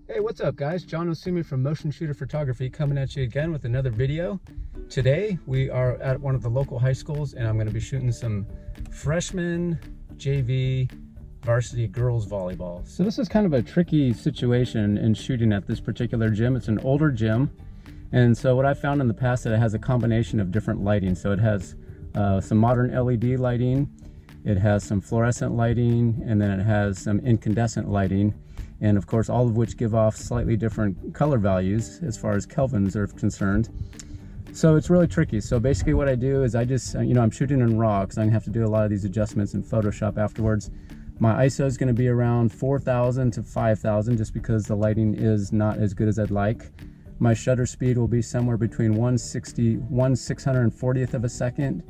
Hey, what's up guys? John Osumi from Motion Shooter Photography coming at you again with another video. Today we are at one of the local high schools and I'm going to be shooting some freshman JV varsity girls volleyball. So this is kind of a tricky situation in shooting at this particular gym. It's an older gym, and so what I found in the past that it has a combination of different lighting. So it has some modern LED lighting, it has some fluorescent lighting, and then it has some incandescent lighting. And of course, all of which give off slightly different color values as far as kelvins are concerned. So it's really tricky. So basically what I do is I just, I'm shooting in RAW because I'm gonna have to do a lot of these adjustments in Photoshop afterwards. My ISO is gonna be around 4,000 to 5,000 just because the lighting is not as good as I'd like. My shutter speed will be somewhere between 1/640th of a second.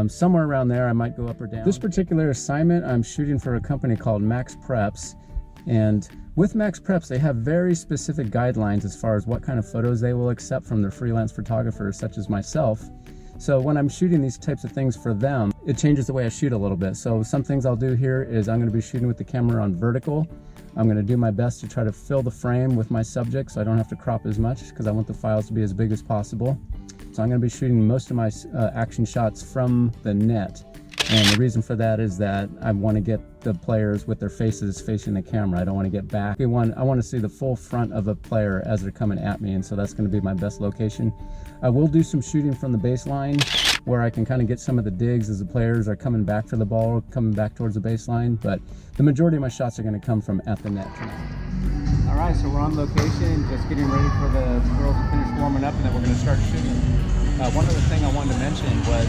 Somewhere around there. I might go up or down. This particular assignment, I'm shooting for a company called Maxpreps. And with Maxpreps, they have very specific guidelines as far as what kind of photos they will accept from their freelance photographers such as myself. So when I'm shooting these types of things for them, it changes the way I shoot a little bit. So some things I'll do here is I'm going to be shooting with the camera on vertical. I'm going to do my best to try to fill the frame with my subject so I don't have to crop as much because I want the files to be as big as possible. So I'm going to be shooting most of my action shots from the net. And the reason for that is that I want to get the players with their faces facing the camera. I don't want to get back. I want to see the full front of a player as they're coming at me, and so that's going to be my best location. I will do some shooting from the baseline where I can kind of get some of the digs as the players are coming back for the ball, coming back towards the baseline, but the majority of my shots are going to come from at the net tonight. All right, so we're on location, just getting ready for the girls to finish warming up, and then we're going to start shooting. One other thing I wanted to mention was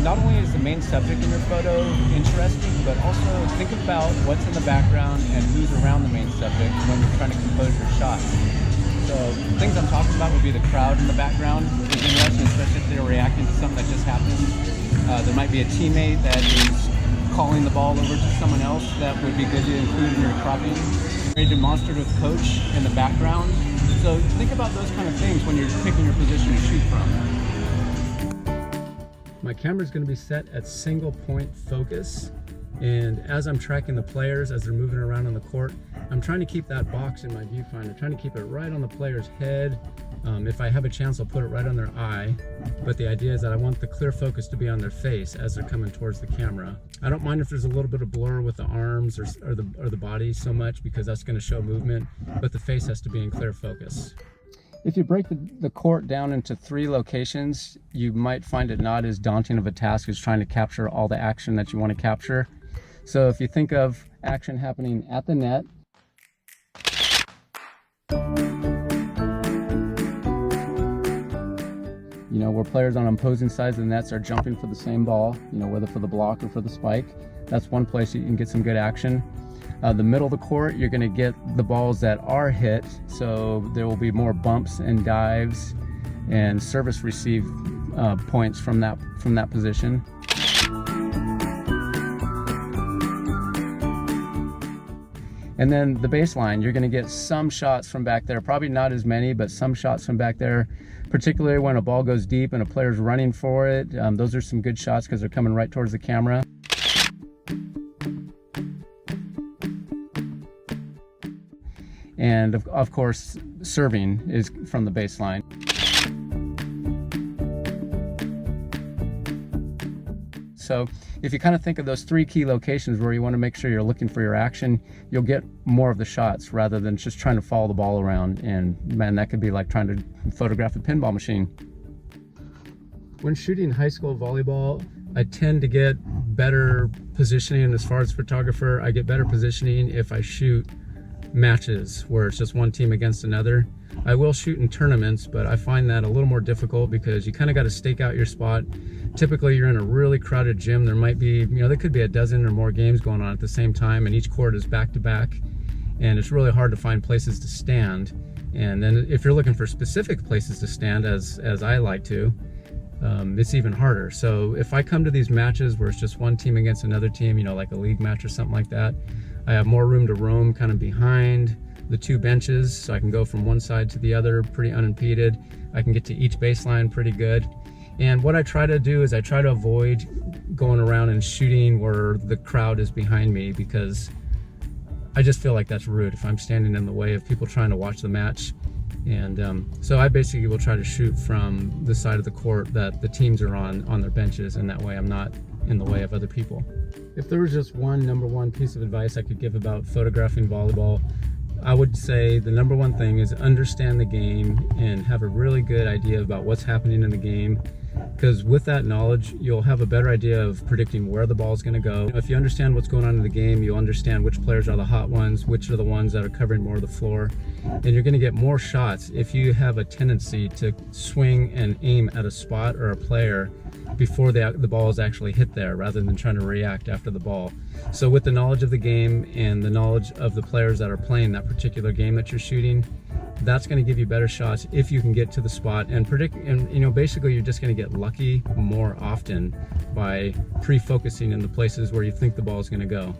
not only is the main subject in your photo interesting, but also think about what's in the background and who's around the main subject when you're trying to compose your shots. So things I'm talking about would be the crowd in the background. It's interesting, especially if they're reacting to something that just happened. There might be a teammate that is calling the ball over to someone else that would be good to include in your cropping. A demonstrative coach in the background. So think about those kind of things when you're picking your position to shoot from. My camera is going to be set at single point focus, and as I'm tracking the players as they're moving around on the court, I'm trying to keep that box in my viewfinder, trying to keep it right on the player's head. If I have a chance, I'll put it right on their eye, but the idea is that I want the clear focus to be on their face as they're coming towards the camera. I don't mind if there's a little bit of blur with the arms or the body so much because that's going to show movement, but the face has to be in clear focus. If you break the court down into 3 locations, you might find it not as daunting of a task as trying to capture all the action that you want to capture. So if you think of action happening at the net, where players on opposing sides of the nets are jumping for the same ball, whether for the block or for the spike, that's one place you can get some good action. The middle of the court, you're going to get the balls that are hit, so there will be more bumps and dives and service receive points from that position. And then the baseline, you're going to get some shots from back there, probably not as many, but some shots from back there, particularly when a ball goes deep and a player's running for it. Those are some good shots because they're coming right towards the camera. And of course, serving is from the baseline. So if you kind of think of those 3 key locations where you want to make sure you're looking for your action, you'll get more of the shots rather than just trying to follow the ball around. And man, that could be like trying to photograph a pinball machine. When shooting high school volleyball, I tend to get better positioning. As far as photographer, I get better positioning if I shoot matches where it's just one team against another. I will shoot in tournaments, but I find that a little more difficult because you kind of got to stake out your spot. Typically you're in a really crowded gym. There might be, there could be a dozen or more games going on at the same time, and each court is back to back, and it's really hard to find places to stand. And then if you're looking for specific places to stand, as I like to, it's even harder. So if I come to these matches where it's just one team against another team, like a league match or something like that, I have more room to roam kind of behind the 2 benches, so I can go from one side to the other pretty unimpeded. I can get to each baseline pretty good. And what I try to do is I try to avoid going around and shooting where the crowd is behind me, because I just feel like that's rude if I'm standing in the way of people trying to watch the match. And so I basically will try to shoot from the side of the court that the teams are on their benches, and that way I'm not in the way of other people. If there was just one number one piece of advice I could give about photographing volleyball, I would say the number one thing is understand the game and have a really good idea about what's happening in the game. Because with that knowledge, you'll have a better idea of predicting where the ball is going to go. If you understand what's going on in the game, you'll understand which players are the hot ones, which are the ones that are covering more of the floor, and you're going to get more shots if you have a tendency to swing and aim at a spot or a player before the ball is actually hit there, rather than trying to react after the ball. So with the knowledge of the game and the knowledge of the players that are playing that particular game that you're shooting, that's going to give you better shots if you can get to the spot and predict. And you know, basically you're just going to get lucky more often by pre-focusing in the places where you think the ball is going to go.